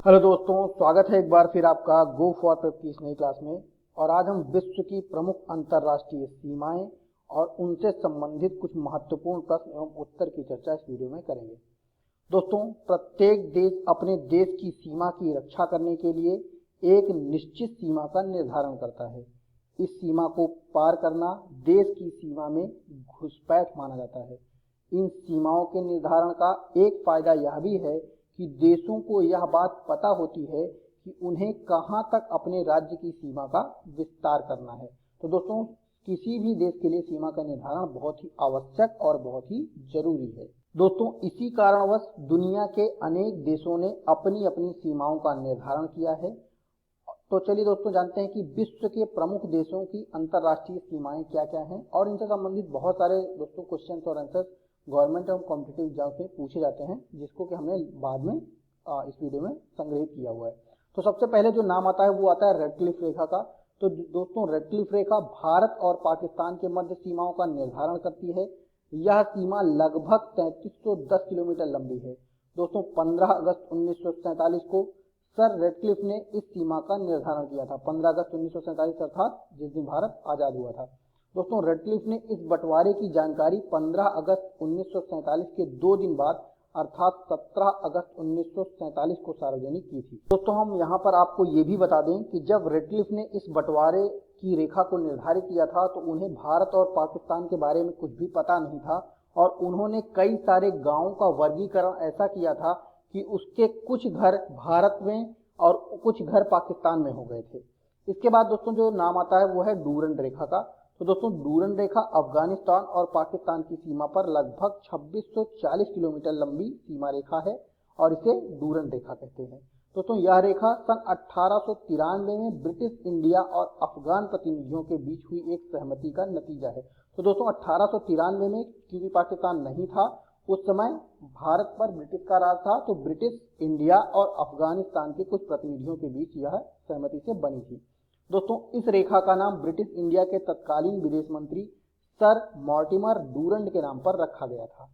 Hello दोस्तों, स्वागत है एक बार फिर आपका गो फॉर प्रेप की इस नई क्लास में। और आज हम विश्व की प्रमुख अंतर्राष्ट्रीय सीमाएं और उनसे संबंधित कुछ महत्वपूर्ण प्रश्न एवं उत्तर की चर्चा इस वीडियो में करेंगे। दोस्तों, प्रत्येक देश अपने देश की सीमा की रक्षा करने के लिए एक निश्चित सीमा का निर्धारण करता है। इस सीमा को पार करना देश की सीमा में घुसपैठ माना जाता है। इन सीमाओं के निर्धारण का एक फायदा यह भी है कि देशों को यह बात पता होती है कि उन्हें कहां तक अपने राज्य की सीमा का विस्तार करना है। तो दोस्तों, किसी भी देश के लिए सीमा का निर्धारण बहुत ही आवश्यक और बहुत ही जरूरी है। दोस्तों, इसी कारणवश दुनिया के अनेक देशों ने अपनी अपनी सीमाओं का निर्धारण किया है। तो चलिए दोस्तों, जानते हैं कि विश्व के प्रमुख देशों की अंतर्राष्ट्रीय सीमाएं क्या क्या हैं और इनसे संबंधित बहुत सारे दोस्तों क्वेश्चंस और आंसर्स गवर्नमेंट एवं कॉम्पिटिटिव एग्जाम में पूछे जाते हैं, जिसको कि हमने बाद में इस वीडियो में संग्रहित किया हुआ है। तो सबसे पहले जो नाम आता है वो आता है रेडक्लिफ रेखा का। तो दोस्तों, रेडक्लिफ रेखा भारत और पाकिस्तान के मध्य सीमाओं का निर्धारण करती है। यह सीमा लगभग 3310 किलोमीटर लंबी है। दोस्तों, 15 अगस्त 1947 को सर रेडक्लिफ ने इस सीमा का निर्धारण किया था। 15 अगस्त 1947 अर्थात जिस दिन भारत आजाद हुआ था। दोस्तों, रेडक्लिफ ने इस बंटवारे की जानकारी 15 अगस्त 1947 के 2 दिन बाद अर्थात 17 अगस्त 1947 को सार्वजनिक की थी। दोस्तों, हम यहाँ पर आपको ये भी बता दें कि जब रेडक्लिफ ने इस बंटवारे की रेखा को निर्धारित किया था तो उन्हें भारत और पाकिस्तान के बारे में कुछ भी पता नहीं था और उन्होंने कई सारे गांवों का वर्गीकरण ऐसा किया था कि उसके कुछ घर भारत में और कुछ घर पाकिस्तान में हो गए थे। इसके बाद दोस्तों जो नाम आता है वो है डूरंड रेखा का। तो दोस्तों, डूरंड रेखा अफगानिस्तान और पाकिस्तान की सीमा पर लगभग 2640 किलोमीटर लंबी सीमा रेखा है और इसे डूरंड रेखा कहते हैं। दोस्तों, यह रेखा सन 1893 में ब्रिटिश इंडिया और अफगान प्रतिनिधियों के बीच हुई एक सहमति का नतीजा है। तो दोस्तों, 1893 में क्योंकि पाकिस्तान नहीं था उस समय भारत पर ब्रिटिश का राज था, तो ब्रिटिश इंडिया और अफगानिस्तान के कुछ प्रतिनिधियों के बीच यह सहमति से बनी थी। दोस्तों, इस रेखा का नाम ब्रिटिश इंडिया के तत्कालीन विदेश मंत्री सर मॉर्टिमर डूरंड के नाम पर रखा गया था।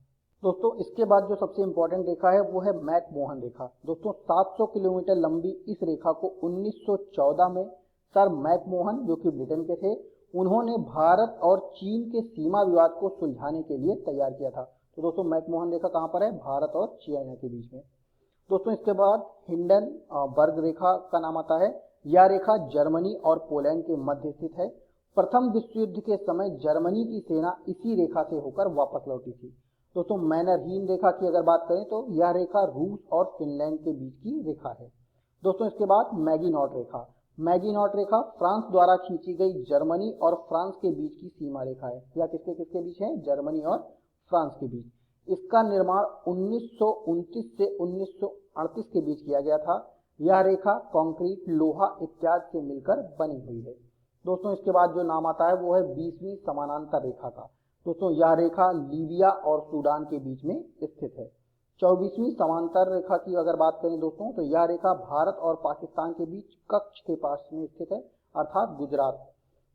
दोस्तों, इसके बाद जो सबसे इंपॉर्टेंट रेखा है वो है मैकमोहन रेखा। दोस्तों, 700 किलोमीटर लंबी इस रेखा को 1914 में सर मैकमोहन, जो कि ब्रिटेन के थे, उन्होंने भारत और चीन के सीमा विवाद को सुलझाने के लिए तैयार किया था। तो दोस्तों, मैकमोहन रेखा कहाँ पर है? भारत और चाइना के बीच में। दोस्तों, इसके बाद हिंडनबर्ग रेखा का नाम आता है। यह रेखा जर्मनी और पोलैंड के मध्य स्थित है। प्रथम विश्व युद्ध के समय जर्मनी की सेना इसी रेखा से होकर वापस लौटी थी। दोस्तों, मैनरहीन रेखा की अगर बात करें तो यह रेखा रूस और फिनलैंड के बीच की रेखा है। दोस्तों, इसके बाद मैगीनॉट रेखा। मैगीनॉट रेखा फ्रांस द्वारा खींची गई जर्मनी और फ्रांस के बीच की सीमा रेखा है। यह किसके किसके बीच है? जर्मनी और फ्रांस के बीच। इसका निर्माण 1929 से 1938 के बीच किया गया था। यह रेखा कंक्रीट, लोहा इत्यादि से मिलकर बनी हुई है। दोस्तों, इसके बाद जो नाम आता है वो है 20वीं समानांतर रेखा का। दोस्तों, यह रेखा लीबिया और सूडान के बीच में स्थित है। 24वीं समांतर रेखा की अगर बात करें दोस्तों, तो यह रेखा भारत और पाकिस्तान के बीच कच्छ के पास में स्थित है अर्थात गुजरात।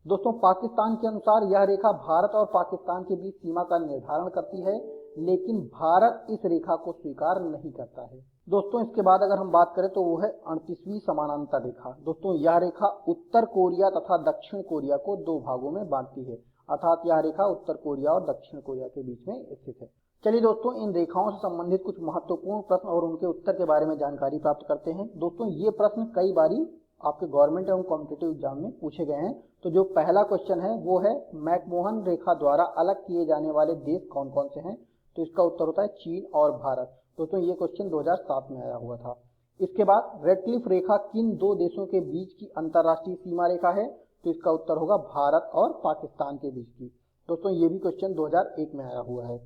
दोस्तों, पाकिस्तान के अनुसार यह रेखा भारत और पाकिस्तान के बीच सीमा का निर्धारण करती है, लेकिन भारत इस रेखा को स्वीकार नहीं करता है। दोस्तों, इसके बाद अगर हम बात करें तो वो है 38वीं समानांतर रेखा। दोस्तों, यह रेखा उत्तर कोरिया तथा दक्षिण कोरिया को 2 भागों में बांटती है अर्थात यह रेखा उत्तर कोरिया और दक्षिण कोरिया के बीच में स्थित है। चलिए दोस्तों, इन रेखाओं से संबंधित कुछ महत्वपूर्ण प्रश्न और उनके उत्तर के बारे में जानकारी प्राप्त करते हैं। दोस्तों, ये प्रश्न कई बारी आपके गवर्नमेंट एवं कॉम्पिटिटिव एग्जाम में पूछे गए हैं। तो जो पहला क्वेश्चन है वो है मैकमोहन रेखा द्वारा अलग किए जाने वाले देश कौन कौन से हैं? तो इसका उत्तर होता है चीन और भारत। दोस्तों, ये क्वेश्चन 2007 में आया हुआ था। इसके बाद रेडक्लिफ रेखा किन 2 देशों के बीच की अंतर्राष्ट्रीय सीमा रेखा है? तो इसका उत्तर होगा भारत और पाकिस्तान के बीच की। दोस्तों, ये भी क्वेश्चन 2001 में आया हुआ है।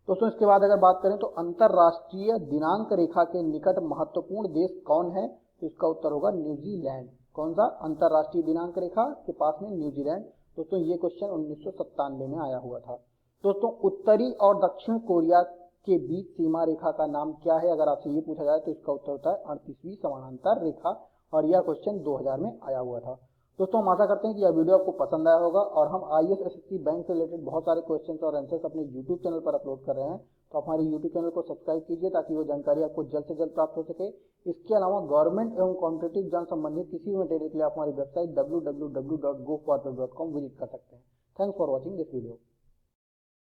दोस्तों, इसके बाद अगर बात करें तो अंतर्राष्ट्रीय दिनांक रेखा के निकट महत्वपूर्ण देश कौन है? तो इसका उत्तर होगा न्यूजीलैंड। कौन सा? अंतर्राष्ट्रीय दिनांक रेखा के पास में न्यूजीलैंड। दोस्तों, ये क्वेश्चन 1997 में आया हुआ था। दोस्तों, उत्तरी और दक्षिण कोरिया के बीच सीमा रेखा का नाम क्या है? अगर आपसे ये पूछा जाए तो इसका उत्तर होता है 38वीं समानांतर रेखा और यह क्वेश्चन 2000 में आया हुआ था। दोस्तों, हम आशा करते हैं कि यह वीडियो आपको पसंद आया होगा और हम IAS SSC बैंक से रिलेटेड बहुत सारे क्वेश्चंस और आंसर्स अपने YouTube चैनल पर अपलोड कर रहे हैं। तो हमारे यूट्यूब चैनल को सब्सक्राइब कीजिए ताकि वो जानकारी आपको जल्द से जल्द प्राप्त हो सके। इसके अलावा गवर्नमेंट एवं कॉम्पिटिटिव एग्जाम संबंधित किसी भी मटेरियल के लिए आप हमारी वेबसाइट www.goforward.com विजिट कर सकते हैं। Thanks for watching this video.